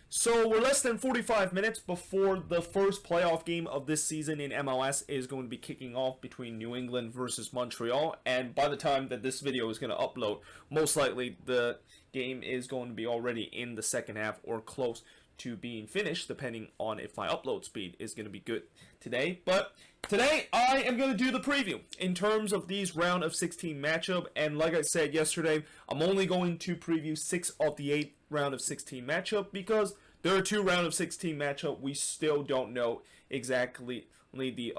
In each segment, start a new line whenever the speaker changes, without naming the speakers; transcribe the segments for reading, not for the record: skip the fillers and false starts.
So we're less than 45 minutes before the first playoff game of this season in MLS is going to be kicking off between New England versus Montreal. And by the time that this video is going to upload, most likely the game is going to be already in the second half or close to being finished, depending on if my upload speed is going to be good today. But today I am going to do the preview in terms of these round of 16 matchup, and like I said yesterday, I'm only going to preview 6 of the 8 round of 16 matchup because there are 2 round of 16 matchup we still don't know exactly the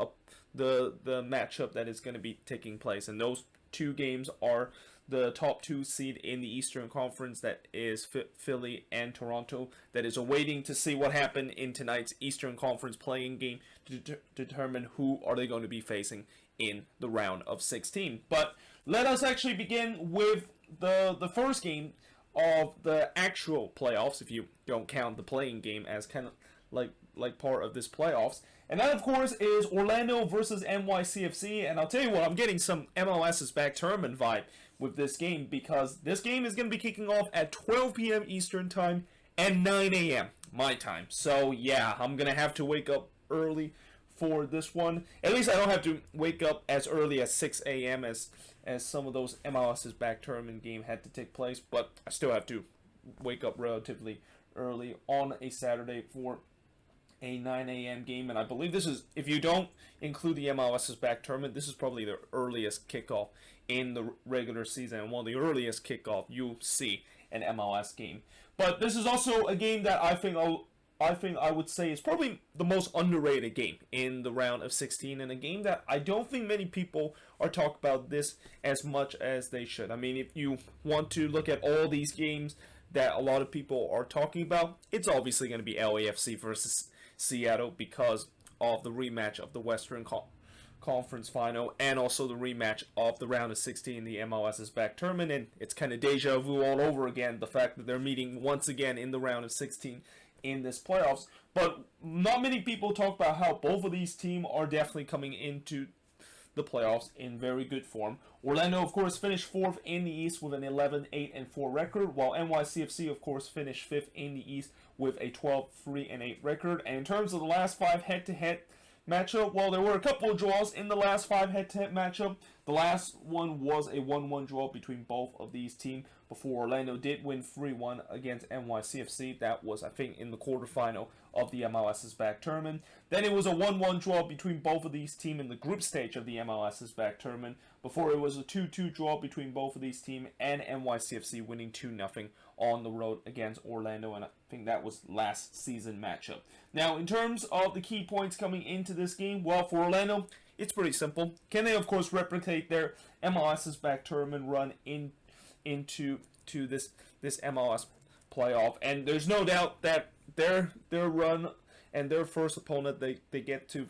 matchup that is going to be taking place, and those 2 games are the top 2 seed in the Eastern Conference, that is Philly and Toronto, that is awaiting to see what happened in tonight's Eastern Conference playing game to determine who are they going to be facing in the round of 16. But let us actually begin with the first game of the actual playoffs, if you don't count the playing game as kind of like part of this playoffs. And that, of course, is Orlando versus NYCFC. And I'll tell you what, I'm getting some MLS's back tournament vibe with this game, because this game is going to be kicking off at 12 p.m. Eastern time and 9 a.m. my time. So, yeah, I'm going to have to wake up early for this one. At least I don't have to wake up as early as 6 a.m. as some of those MLS's back tournament game had to take place. But I still have to wake up relatively early on a Saturday for a 9 a.m. game, and I believe this is, if you don't include the MLS's back tournament, this is probably the earliest kickoff in the regular season, and one of the earliest kickoff you'll see an MLS game. But this is also a game that I think I would say is probably the most underrated game in the round of 16, and a game that I don't think many people are talking about this as much as they should. I mean, if you want to look at all these games that a lot of people are talking about, it's obviously going to be LAFC versus Seattle because of the rematch of the Western Conference Final, and also the rematch of the round of 16 in the MLS's back tournament. And it's kind of deja vu all over again, the fact that they're meeting once again in the round of 16 in this playoffs. But not many people talk about how both of these teams are definitely coming into the playoffs in very good form. Orlando, of course, finished 4th in the East with an 11-8-4 record, while NYCFC, of course, finished 5th in the East with a 12-3-8 record. And in terms of the last 5 head-to-head matchup, well, there were a couple of draws in the last 5 head-to-head matchup. The last one was a 1-1 draw between both of these teams before Orlando did win 3-1 against NYCFC. That was, I think, in the quarterfinal of the MLS's back tournament. Then it was a 1-1 draw between both of these teams in the group stage of the MLS's back tournament, before it was a 2-2 draw between both of these teams, and NYCFC winning 2-0 on the road against Orlando, and I think that was last season matchup. Now, in terms of the key points coming into this game, well, for Orlando, it's pretty simple. Can they, of course, replicate their MLS's back tournament run into this MLS playoff? And there's no doubt that their run and their first opponent they get to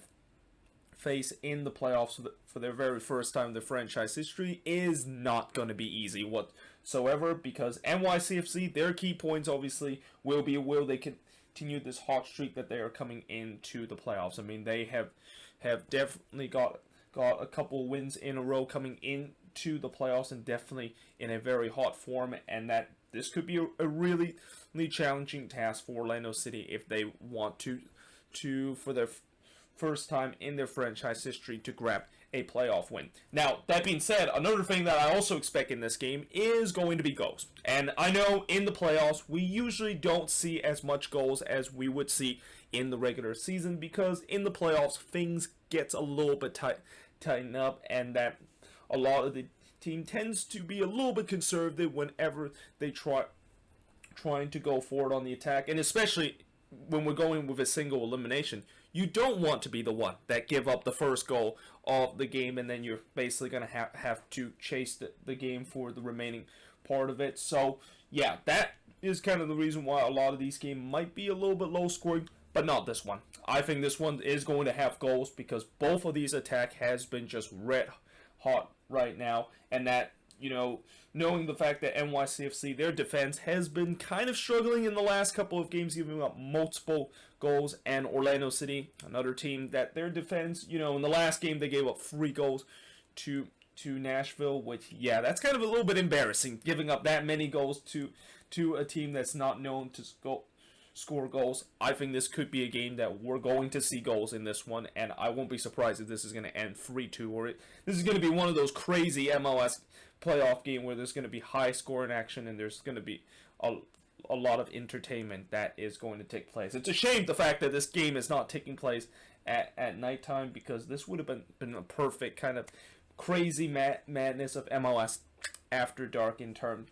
face in the playoffs for their very first time in the franchise history is not going to be easy whatsoever, because NYCFC, their key points obviously will be, will they continue this hot streak that they are coming into the playoffs? I mean, they have definitely got a couple wins in a row coming into the playoffs, and definitely in a very hot form, and that this could be a really challenging task for Orlando City if they want to for their first time in their franchise history to grab a playoff win. Now, that being said, another thing that I also expect in this game is going to be goals. And I know in the playoffs, we usually don't see as much goals as we would see in the regular season, because in the playoffs, things gets a little bit tightened up, and that a lot of the team tends to be a little bit conservative whenever they trying to go forward on the attack, and especially when we're going with a single elimination. You don't want to be the one that give up the first goal of the game, and then you're basically going to have to chase the game for the remaining part of it. So, yeah, that is kind of the reason why a lot of these games might be a little bit low scoring, but not this one. I think this one is going to have goals, because both of these attack has been just red hot right now, and that, you know, knowing the fact that NYCFC, their defense has been kind of struggling in the last couple of games, giving up multiple goals, and Orlando City, another team that their defense, you know, in the last game they gave up 3 goals to Nashville, which, yeah, that's kind of a little bit embarrassing, giving up that many goals to a team that's not known to score goals. I think this could be a game that we're going to see goals in this one, and I won't be surprised if this is going to end 3-2, or this is going to be one of those crazy MLS playoff game where there's going to be high scoring action and there's going to be a lot of entertainment that is going to take place. It's a shame the fact that this game is not taking place at nighttime, because this would have been a perfect kind of crazy madness of MLS after dark in terms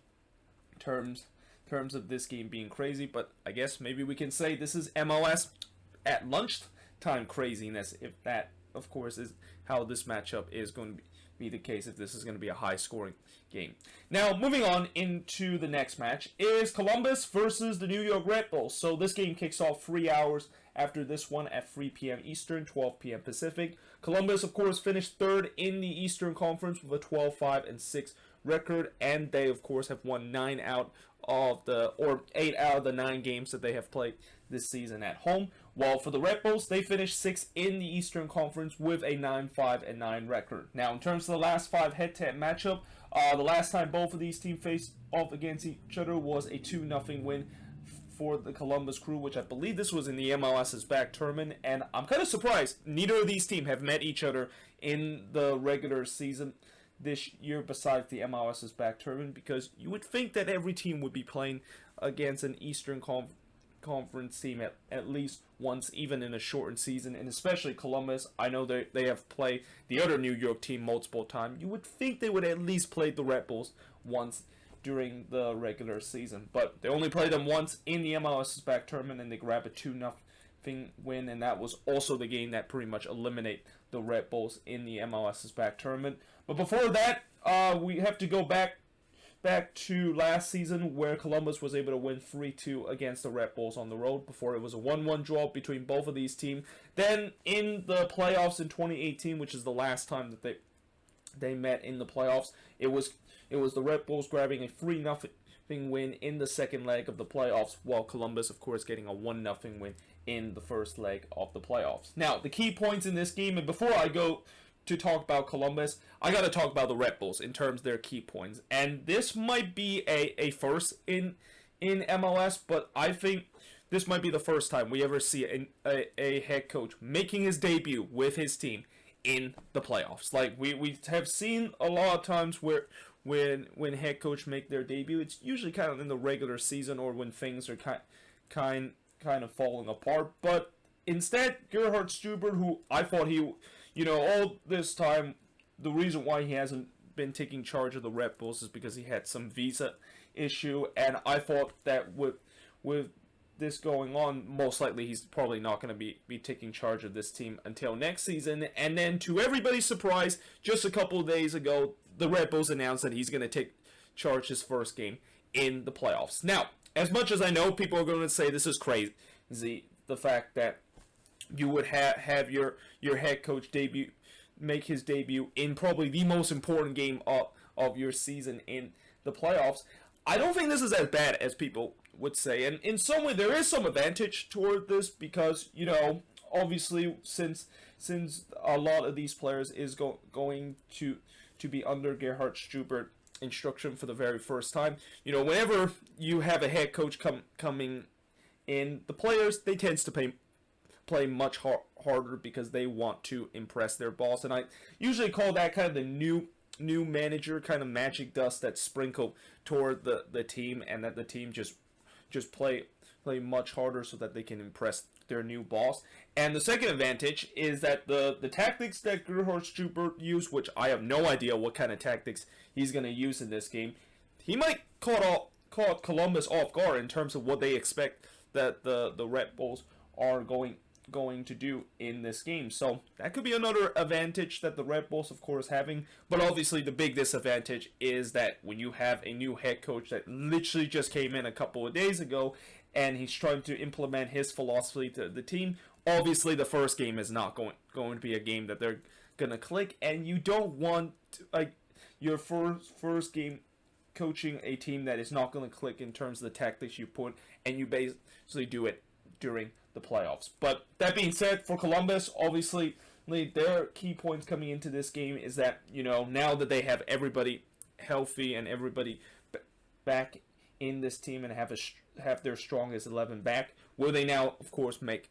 of this game being crazy. But I guess maybe we can say this is MLS at lunchtime craziness, if that, of course, is how this matchup is going to be the case, if this is going to be a high scoring game. Now, moving on into the next match is Columbus versus the New York Redbulls. So this game kicks off 3 hours after this one at 3 p.m. Eastern, 12 p.m. Pacific. Columbus, of course, finished third in the Eastern Conference with a 12-5-6 record, and they, of course, have won 8 out of the 9 games that they have played this season at home. While for the Redbulls, they finished 6th in the Eastern Conference with a 9-5-9 record. Now, in terms of the last 5 head-to-head matchup, the last time both of these teams faced off against each other was a 2-0 win for the Columbus Crew, which I believe this was in the MLS's back tournament, and I'm kind of surprised neither of these teams have met each other in the regular season this year besides the MLS's back tournament, because you would think that every team would be playing against an Eastern Conference team at least once, even in a shortened season, and especially Columbus. I know they have played the other New York team multiple times. You would think they would at least play the Redbulls once during the regular season, but they only played them once in the MLS's back tournament, and they grabbed a 2-0 win, and that was also the game that pretty much eliminated the Redbulls in the MLS's back tournament. But before that, we have to go back to last season, where Columbus was able to win 3-2 against the Redbulls on the road. Before, it was a 1-1 draw between both of these teams. Then in the playoffs in 2018, which is the last time that they met in the playoffs, it was the Redbulls grabbing a 3-0 win in the second leg of the playoffs, while Columbus, of course, getting a 1-0 win in the first leg of the playoffs. Now, the key points in this game, and before I go to talk about Columbus, I got to talk about the Redbulls in terms of their key points. And this might be a first in MLS, but I think this might be the first time we ever see a head coach making his debut with his team in the playoffs. Like, we have seen a lot of times where when head coach make their debut, it's usually kind of in the regular season or when things are kind of falling apart. But instead, Gerhard Stuber, who I thought all this time, the reason why he hasn't been taking charge of the Redbulls is because he had some visa issue, and I thought that with this going on, most likely he's probably not going to be taking charge of this team until next season. And then, to everybody's surprise, just a couple of days ago, the Redbulls announced that he's going to take charge his first game in the playoffs. Now, as much as I know people are going to say this is crazy, the fact that you would have your head coach make his debut in probably the most important game of your season in the playoffs, I don't think this is as bad as people would say. And in some way, there is some advantage toward this, because, obviously, since a lot of these players is going to be under Gerhard Stuber instruction for the very first time, whenever you have a head coach coming in, the players, they tend to play much harder because they want to impress their boss. And I usually call that kind of the new manager kind of magic dust that's sprinkled toward the team, and that the team just play much harder so that they can impress their new boss. And the second advantage is that the tactics that Gerhard Stuber used, which I have no idea what kind of tactics he's going to use in this game, he might caught Columbus off guard in terms of what they expect that the Redbulls are going to do in this game. So that could be another advantage that the Redbulls, of course, having. But obviously the big disadvantage is that when you have a new head coach that literally just came in a couple of days ago, and he's trying to implement his philosophy to the team, obviously the first game is not going to be a game that they're going to click, and you don't want your first game coaching a team that is not going to click in terms of the tactics you put, and you basically do it during the playoffs. But that being said, for Columbus, obviously their key points coming into this game is that, now that they have everybody healthy and everybody back in this team and have a have their strongest 11 back? Will they now, of course, make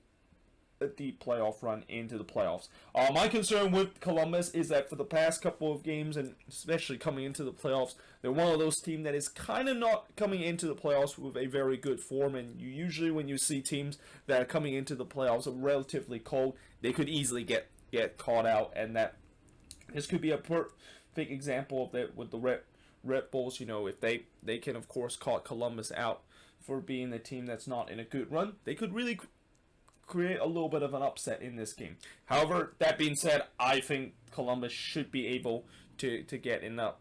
a deep playoff run into the playoffs? My concern with Columbus is that for the past couple of games, and especially coming into the playoffs, they're one of those teams that is kind of not coming into the playoffs with a very good form. And you usually, when you see teams that are coming into the playoffs are relatively cold, they could easily get caught out. And that this could be a perfect example of that with the Redbulls. You know, if they can, of course, caught Columbus out for being a team that's not in a good run, they could really create a little bit of an upset in this game. However, that being said, I think Columbus should be able to get enough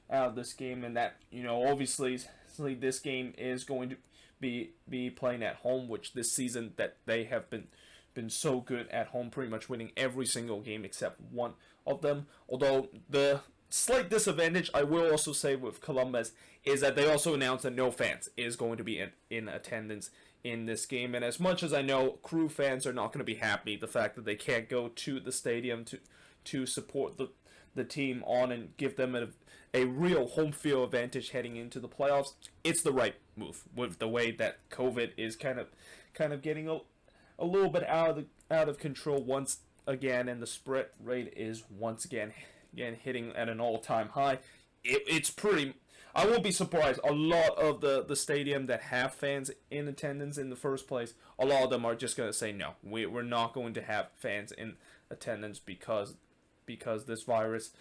out of this game, and that, you know, obviously this game is going to be playing at home, which this season that they have been so good at home, pretty much winning every single game except one of them. Although the slight disadvantage, I will also say, with Columbus is that they also announced that no fans is going to be in attendance in this game. And as much as I know Crew fans are not going to be happy the fact that they can't go to the stadium to support the team on and give them a real home field advantage heading into the playoffs, it's the right move with the way that COVID is kind of getting a little bit out of control once again, and the spread rate is once again hitting at an all-time high. It's pretty. I won't be surprised. A lot of the stadium that have fans in attendance in the first place, a lot of them are just going to say no. We're not going to have fans in attendance because this virus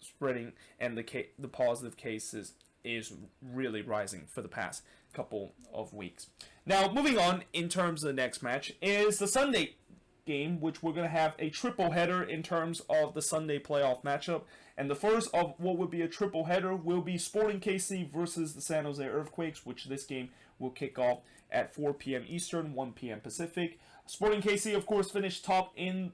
spreading and the positive cases is really rising for the past couple of weeks. Now, moving on, in terms of the next match is the Sunday game, which we're going to have a triple header in terms of the Sunday playoff matchup. And the first of what would be a triple header will be Sporting KC versus the San Jose Earthquakes, which this game will kick off at 4 p.m. Eastern, 1 p.m. Pacific. Sporting KC, of course, finished top in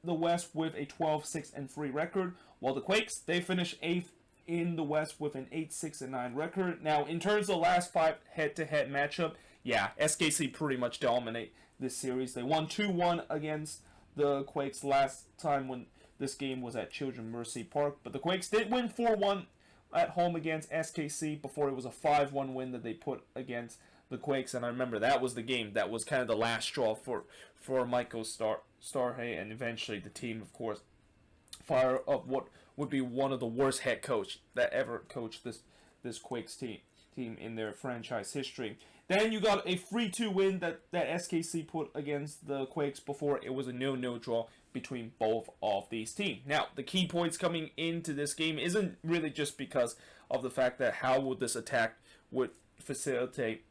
the West with a 12-6-3 record, while the Quakes, they finished 8th in the West with an 8-6-9 record. Now, in terms of the last 5 head-to-head matchup, yeah, SKC pretty much dominate this series. They won 2-1 against the Quakes last time when this game was at Children's Mercy Park, but the Quakes did win 4-1 at home against SKC before it was a 5-1 win that they put against the Quakes. And I remember that was the game that was kind of the last straw for Michael Starhay, and eventually the team, of course, fire up what would be one of the worst head coach that ever coached this Quakes team in their franchise history. Then you got a 3-2 win that SKC put against the Quakes before it was a 0-0 draw between both of these teams. Now, the key points coming into this game isn't really just because of the fact that how would this attack would facilitate,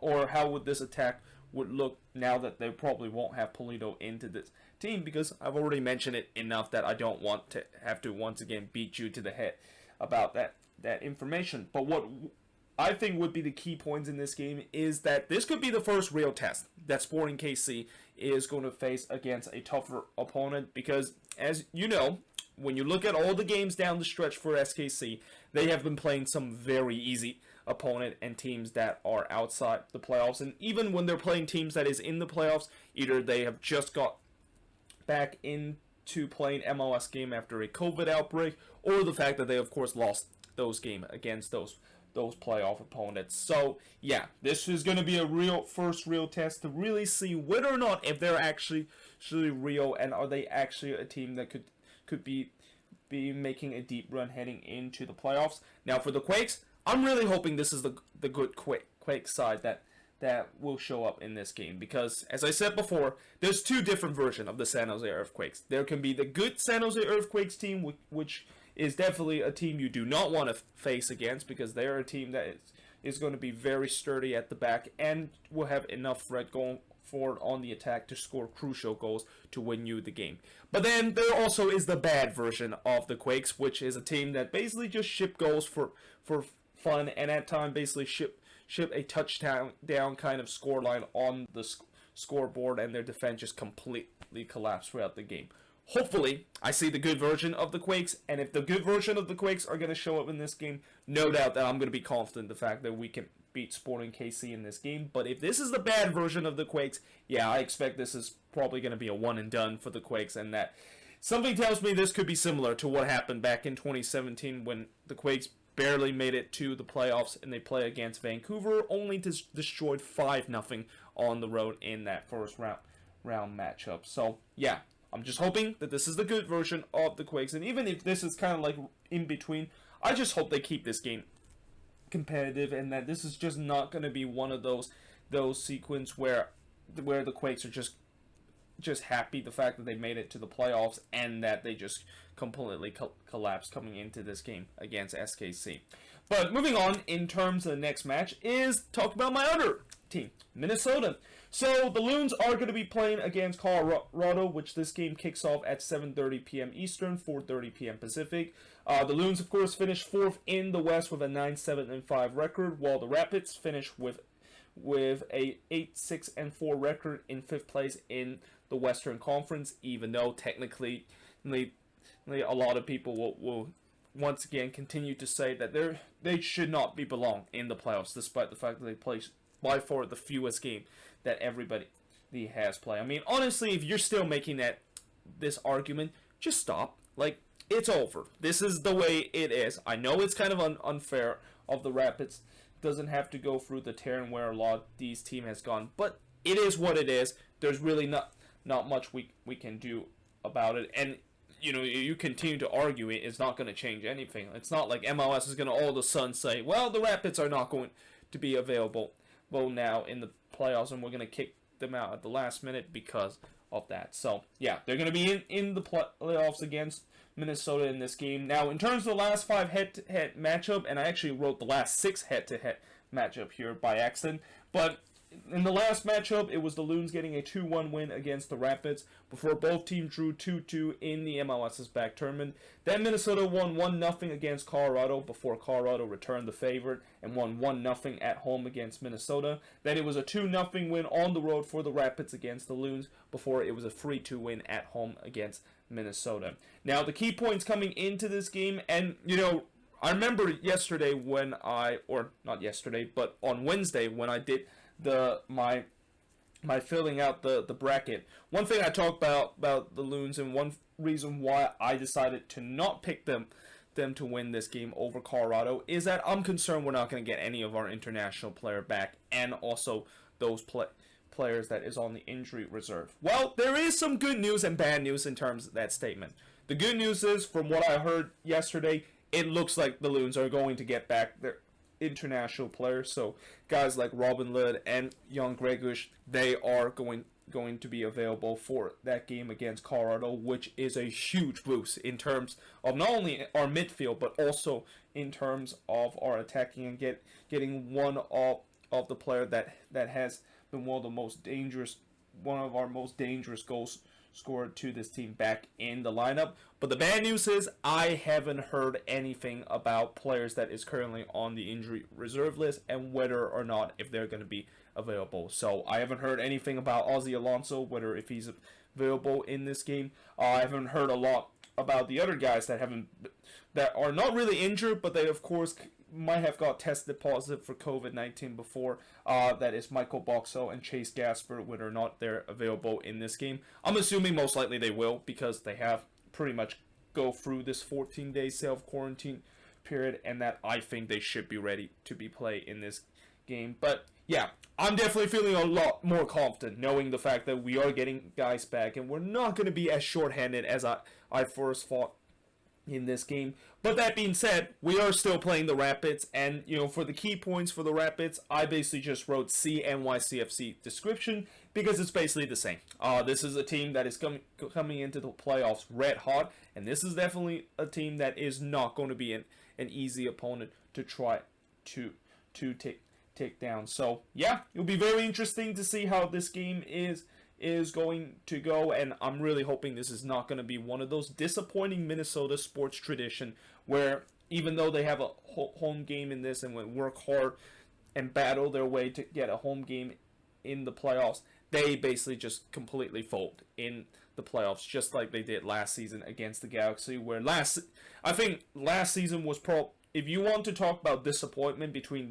or how would this attack would look now that they probably won't have Polito into this team, because I've already mentioned it enough that I don't want to have to once again beat you to the head about that information. But what I think would be the key points in this game is that this could be the first real test that Sporting KC is going to face against a tougher opponent, because as you know, when you look at all the games down the stretch for SKC, they have been playing some very easy opponent and teams that are outside the playoffs. And even when they're playing teams that is in the playoffs, either they have just got back into playing MLS game after a COVID outbreak, or the fact that they of course lost those games against those playoff opponents. So yeah, this is going to be a first real test to really see whether or not if they're actually real, and are they actually a team that could be making a deep run heading into the playoffs. Now for the Quakes, I'm really hoping this is the good Quake side that will show up in this game, because as I said before, there's two different versions of the San Jose Earthquakes. There can be the good San Jose Earthquakes team, which is definitely a team you do not want to face against, because they are a team that is going to be very sturdy at the back and will have enough threat going forward on the attack to score crucial goals to win you the game. But then there also is the bad version of the Quakes, which is a team that basically just ship goals for fun, and at times basically ship a touchdown down kind of scoreline on the scoreboard, and their defense just completely collapse throughout the game. Hopefully, I see the good version of the Quakes, and if the good version of the Quakes are going to show up in this game, no doubt that I'm going to be confident in the fact that we can beat Sporting KC in this game. But if this is the bad version of the Quakes, yeah, I expect this is probably going to be a one and done for the Quakes, and that something tells me this could be similar to what happened back in 2017 when the Quakes barely made it to the playoffs, and they play against Vancouver, only to destroyed 5-0 on the road in that first round matchup. So yeah, I'm just hoping that this is the good version of the Quakes, and even if this is kind of like in between, I just hope they keep this game competitive, and that this is just not going to be one of those sequences where the Quakes are just happy the fact that they made it to the playoffs and that they just completely collapsed coming into this game against SKC. But moving on, in terms of the next match, is talk about my other team, Minnesota. So the Loons are going to be playing against Colorado, which this game kicks off at 7:30 p.m. Eastern, 4:30 p.m. Pacific. The Loons, of course, finished 4th in the West with a 9-7-5 record, while the Rapids finished with a 8-6-4 record in 5th place in the Western Conference, even though technically a lot of people will once again continue to say that they should not belong in the playoffs, despite the fact that they play by far the fewest game that everybody has played. I mean, honestly, if you're still making this argument, just stop. Like, it's over. This is the way it is. I know it's kind of unfair of the Rapids. Doesn't have to go through the tear and where a lot of these team has gone, but it is what it is. There's really not much we can do about it, and you continue to argue it's not going to change anything. It's not like MLS is going to all of a sudden say, well, the Rapids are not going to be available now in the playoffs, and we're going to kick them out at the last minute because of that. So yeah, they're going to be in the playoffs against Minnesota in this game. Now, in terms of the last 5 head-to-head matchup, and I actually wrote the last 6 head-to-head matchup here by accident, but in the last matchup, it was the Loons getting a 2-1 win against the Rapids before both teams drew 2-2 in the MLS's back tournament. Then Minnesota won 1-0 against Colorado before Colorado returned the favorite and won 1-0 at home against Minnesota. Then it was a 2-0 win on the road for the Rapids against the Loons before it was a 3-2 win at home against Minnesota. Now, the key points coming into this game, and I remember yesterday but on Wednesday when I did my filling out the bracket. One thing I talked about the Loons, and one reason why I decided to not pick them to win this game over Colorado, is that I'm concerned we're not going to get any of our international player back, and also those players that is on the injury reserve. Well, there is some good news and bad news in terms of that statement. The good news is, from what I heard yesterday, it looks like the Loons are going to get back their international players. So guys like Robin Lod and Jan Gregush, they are going to be available for that game against Colorado, which is a huge boost in terms of not only our midfield, but also in terms of our attacking, and getting one of the player that has been one of our most dangerous goals scored to this team back in the lineup. But the bad news is I haven't heard anything about players that is currently on the injury reserve list and whether or not if they're going to be available. So I haven't heard anything about Ozzy Alonso, whether if he's available in this game. I haven't heard a lot about the other guys that are not really injured, but they of course might have got tested positive for COVID-19 before. That is Michael Boxall and Chase Gasper, whether or not they're available in this game. I'm assuming most likely they will, because they have pretty much go through this 14-day self-quarantine period, and that I think they should be ready to be played in this game. But yeah, I'm definitely feeling a lot more confident knowing the fact that we are getting guys back, and we're not going to be as short-handed as I first thought in this game. But that being said, we are still playing the Rapids, and for the key points for the Rapids, I basically just wrote see NYCFC description, because it's basically the same. This is a team that is coming into the playoffs red hot, and this is definitely a team that is not going to be an easy opponent to try to take down. So yeah, it'll be very interesting to see how this game is going to go, and I'm really hoping this is not going to be one of those disappointing Minnesota sports tradition where even though they have a home game in this and will work hard and battle their way to get a home game in the playoffs, they basically just completely fold in the playoffs, just like they did last season against the Galaxy, where I think last season was if you want to talk about disappointment between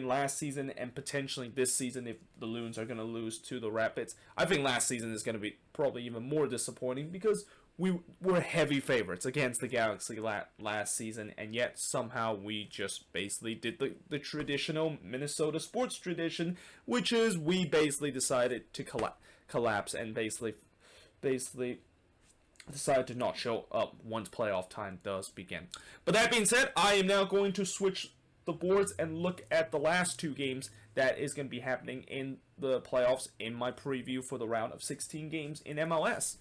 last season and potentially this season, if the Loons are going to lose to the Rapids, I think last season is going to be probably even more disappointing, because we were heavy favorites against the Galaxy last season, and yet somehow we just basically did the traditional Minnesota sports tradition, which is we basically decided to collapse and basically decided to not show up once playoff time does begin. But that being said, I am now going to switch the boards and look at the last two games that is going to be happening in the playoffs in my preview for the round of 16 games in MLS.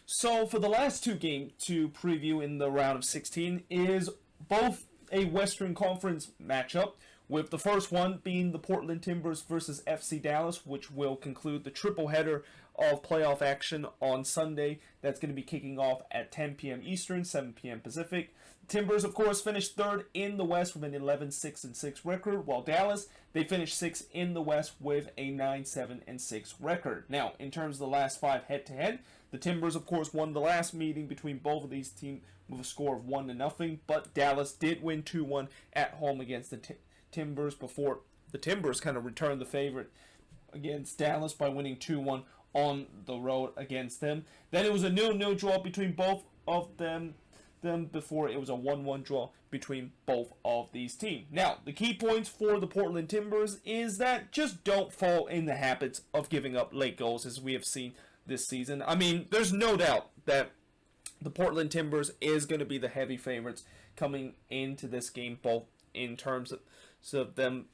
So for the last two games to preview in the round of 16 is both a Western Conference matchup, with the first one being the Portland Timbers versus FC Dallas, which will conclude the triple header of playoff action on Sunday. That's going to be kicking off at 10 p.m. Eastern, 7 p.m. Pacific. Timbers, of course, finished third in the West with an 11-6-6 record, while Dallas, they finished sixth in the West with a 9-7-6 record. Now, in terms of the last five head-to-head, the Timbers, of course, won the last meeting between both of these teams with a score of 1-0, but Dallas did win 2-1 at home against the Timbers before the Timbers kind of returned the favorite against Dallas by winning 2-1 on the road against them. Then it was a 0-0 draw between both of them before it was a 1-1 draw between both of these teams. Now, the key points for the Portland Timbers is that just don't fall in the habits of giving up late goals as we have seen this season. I mean, there's no doubt that the Portland Timbers is going to be the heavy favorites coming into this game, both in terms of them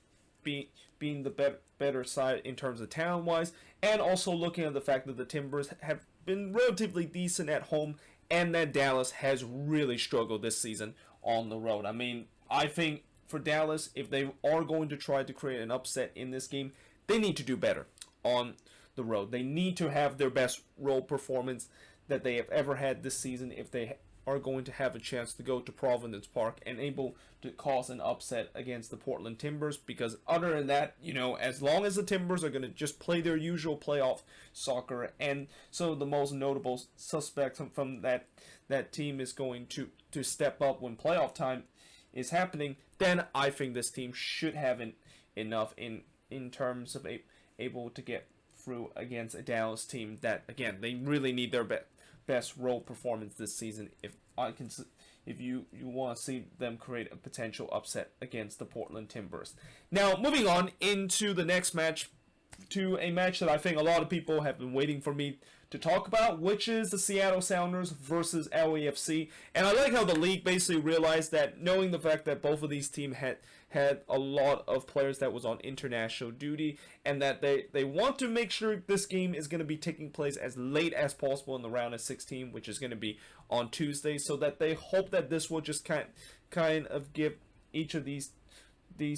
being the better side in terms of talent-wise, and also looking at the fact that the Timbers have been relatively decent at home, and that Dallas has really struggled this season on the road. I mean, I think for Dallas, if they are going to try to create an upset in this game, they need to do better on the road. They need to have their best road performance that they have ever had this season if they are going to have a chance to go to Providence Park and able to cause an upset against the Portland Timbers, because other than that, you know, as long as the Timbers are going to just play their usual playoff soccer, and so the most notable suspects from that team is going to step up when playoff time is happening, then I think this team should have enough in terms of able to get through against a Dallas team that, again, they really need their best role performance this season if you want to see them create a potential upset against the Portland Timbers. Now, moving on into the next match, to a match that I think a lot of people have been waiting for me to talk about, which is the Seattle Sounders versus LAFC. And I like how the league basically realized that, knowing the fact that both of these teams had a lot of players that was on international duty, and that they want to make sure this game is going to be taking place as late as possible in the round of 16, which is going to be on Tuesday, so that they hope that this will just kind of give each of these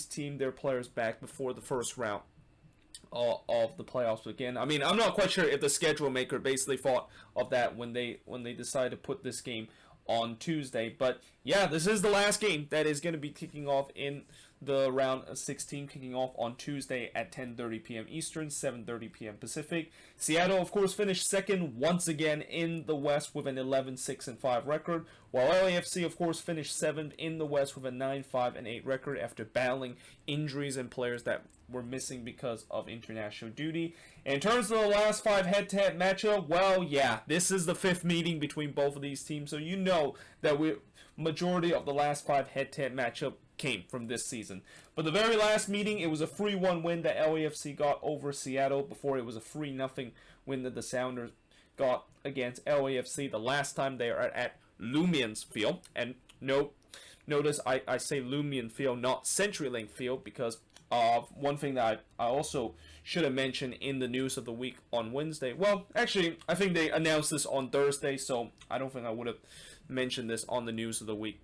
teams their players back before the first round of the playoffs begin. I mean, I'm not quite sure if the schedule maker basically thought of that when they decided to put this game on Tuesday, but yeah, this is the last game that is going to be kicking off in the round of 16, kicking off on Tuesday at 10:30 p.m. Eastern, 7:30 p.m. Pacific. Seattle, of course, finished second once again in the West with an 11-6-5 record, while LAFC, of course, finished seventh in the West with a 9-5-8 record after battling injuries and players that were missing because of international duty. And in terms of the last five head-to-head matchup, well, yeah, this is the fifth meeting between both of these teams, so you know that majority of the last five head-to-head matchup came from this season. But the very last meeting, it was a 3-1 win that LAFC got over Seattle, before it was a 3-0 win that the Sounders got against LAFC the last time they are at Loons Field. And notice I say Lumion Field, not CenturyLink Field, because one thing that I also should have mentioned in the news of the week on Wednesday. Well, actually, I think they announced this on Thursday, so I don't think I would have mentioned this on the news of the week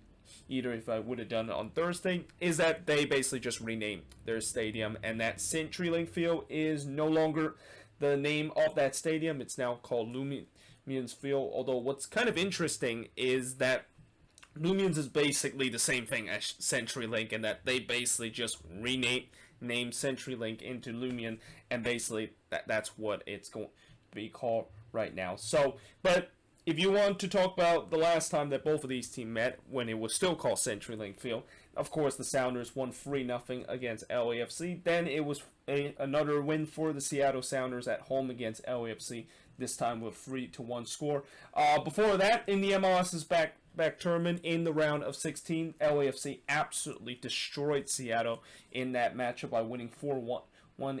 either if I would have done it on Thursday, is that they basically just renamed their stadium, and that CenturyLink Field is no longer the name of that stadium. It's now called Lumions Field, although what's kind of interesting is that Lumions is basically the same thing as CenturyLink, in that they basically just named CenturyLink into Lumion, and basically that's what it's going to be called right now. So, but if you want to talk about the last time that both of these teams met, when it was still called CenturyLink Field, Of course, the Sounders won 3-0 against LAFC. Then it was another win for the Seattle Sounders at home against LAFC, this time with 3-1 score. Before that, in the MLS's back tournament in the round of 16, LAFC absolutely destroyed Seattle in that matchup by winning 4-1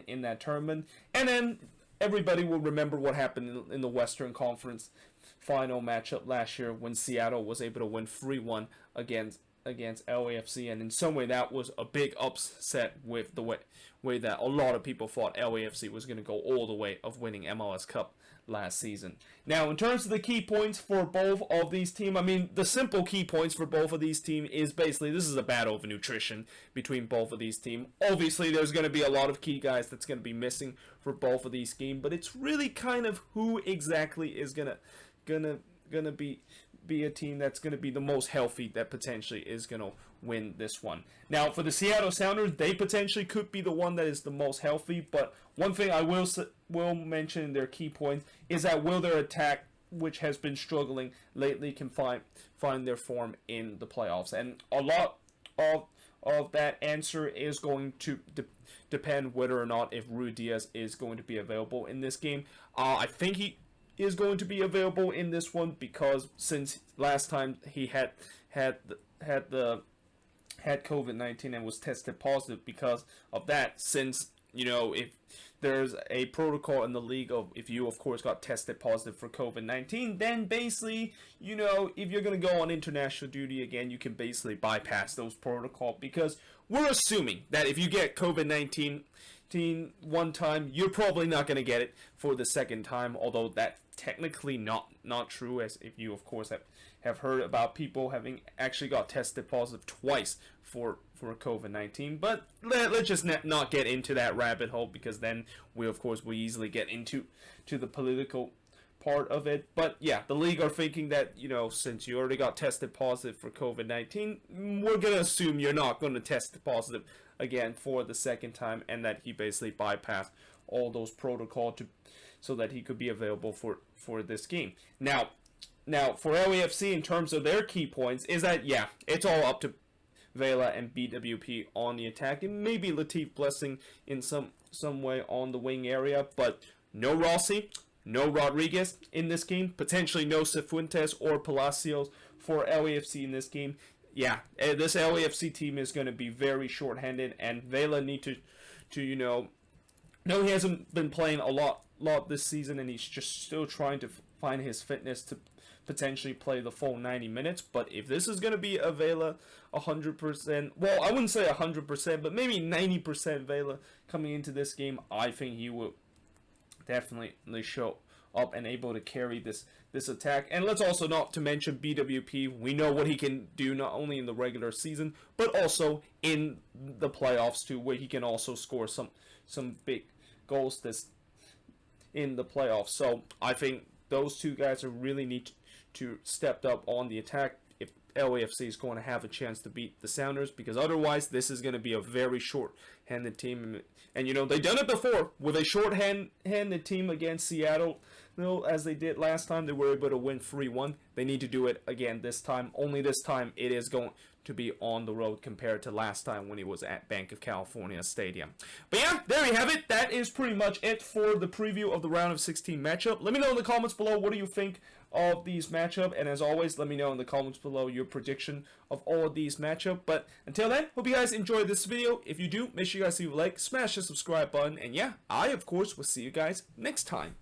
in that tournament. And then everybody will remember what happened in the Western Conference final matchup last year when Seattle was able to win 3-1 against LAFC, and in some way that was a big upset with the way that a lot of people thought LAFC was going to go all the way of winning MLS Cup last season. Now, in terms of the key points for both of these teams, I mean, the simple key points for both of these teams is basically this is a battle of nutrition between both of these teams. Obviously, there's going to be a lot of key guys that's going to be missing for both of these teams, but it's really kind of who exactly is gonna be a team that's going to be the most healthy that potentially is going to win this one. Now, for the Seattle Sounders, they potentially could be the one that is the most healthy, but one thing I will mention in their key points is that will their attack, which has been struggling lately, can find their form in the playoffs. And a lot of that answer is going to depend whether or not if Ruidíaz is going to be available in this game. I think he is going to be available in this one because since last time he had COVID-19 and was tested positive because of that, since if there's a protocol in the league of if you of course got tested positive for COVID-19, then basically if you're going to go on international duty again, you can basically bypass those protocols, because we're assuming that if you get COVID-19 one time, you're probably not going to get it for the second time, although that's technically not true, as if you of course have heard about people having actually got tested positive twice for COVID-19. But let's just not get into that rabbit hole, because then we easily get into the political part of it. But yeah, the league are thinking that since you already got tested positive for COVID-19, we're going to assume you're not going to test positive again for the second time, and that he basically bypassed all those protocols so that he could be available for this game. Now for LAFC, in terms of their key points, is that it's all up to Vela and BWP on the attack, and maybe Latif Blessing in some way on the wing area, but no Rossi, no Rodriguez in this game, potentially no Cifuentes or Palacios for LAFC in this game. This LAFC team is going to be very short-handed, and Vela need to no, he hasn't been playing a lot this season, and he's just still trying to find his fitness to potentially play the full 90 minutes. But if this is going to be a Vela 100%, well, I wouldn't say 100%, but maybe 90% Vela coming into this game, I think he will definitely show up and able to carry this attack. And let's also not to mention BWP. We know what he can do not only in the regular season, but also in the playoffs too, where he can also score some big goals this in the playoffs. So I think those two guys are really need to step up on the attack if LAFC is going to have a chance to beat the Sounders, because otherwise this is going to be a very short-handed team. And they've done it before with a short-handed team against Seattle. As they did last time, they were able to win 3-1. They need to do it again this time. Only this time it is going to be on the road compared to last time when he was at Bank of California Stadium. But yeah, there you have it. That is pretty much it for the preview of the round of 16 matchup. Let me know in the comments below, what do you think of these matchup? And as always, let me know in the comments below your prediction of all of these matchup. But until then, hope you guys enjoyed this video. If you do, make sure you guys leave a like, smash the subscribe button, and yeah, I of course will see you guys next time.